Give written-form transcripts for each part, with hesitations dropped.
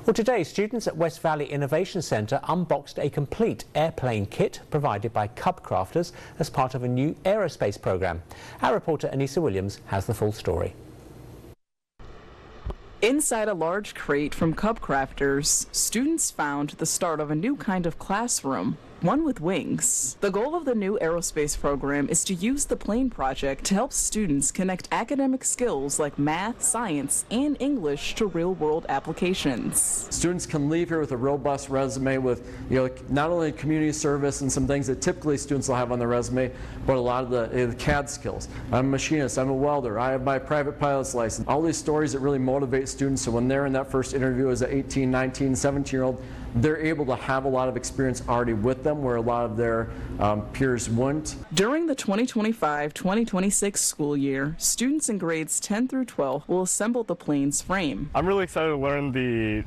Well, today, students at West Valley Innovation Centre unboxed a complete airplane kit provided by CubCrafters as part of a new aerospace programme. Our reporter Anissa Williams has the full story. Inside a large crate from CubCrafters, students found the start of a new kind of classroom, one with wings. The goal of the new aerospace program is to use the plane project to help students connect academic skills like math, science, and English to real-world applications. Students can leave here with a robust resume with, not only community service and some things that typically students will have on their resume, but a lot of the CAD skills. I'm a machinist, I'm a welder, I have my private pilot's license. All these stories that really motivate students, so when they're in that first interview as an 18, 19, 17-year-old, they're able to have a lot of experience already with them where a lot of their peers wouldn't. During the 2025-2026 school year, students in grades 10 through 12 will assemble the plane's frame. I'm really excited to learn the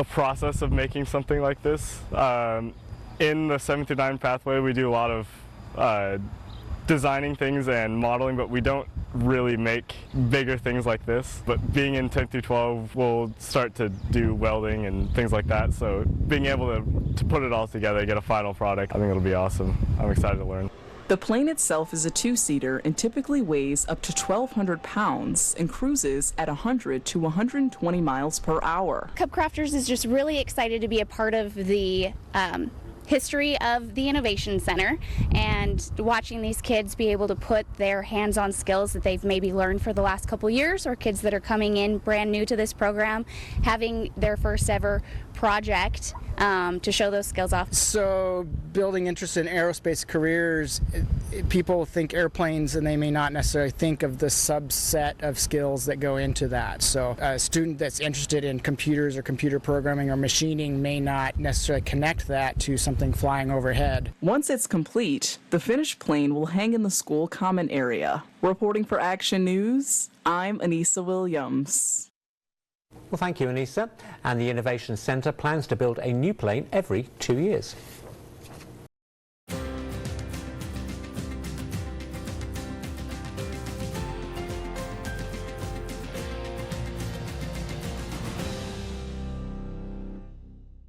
process of making something like this. In the 7 through 9 pathway, we do a lot of designing things and modeling, but we don't really make bigger things like this. But being in 10 through 12, we'll start to do welding and things like that. So being able to put it all together, get a final product, I think it'll be awesome. I'm excited to learn. The plane itself is a two-seater and typically weighs up to 1,200 pounds and cruises at 100 to 120 miles per hour. CubCrafters is just really excited to be a part of the history of the Innovation Center, and watching these kids be able to put their hands-on skills that they've maybe learned for the last couple years, or kids that are coming in brand new to this program, having their first ever project to show those skills off. So building interest in aerospace careers, people think airplanes and they may not necessarily think of the subset of skills that go into that. So a student that's interested in computers or computer programming or machining may not necessarily connect that to something flying overhead. Once it's complete, the finished plane will hang in the school common area. Reporting for Action News, I'm Anissa Williams. Well, thank you, Anissa. And the Innovation Centre plans to build a new plane every 2 years.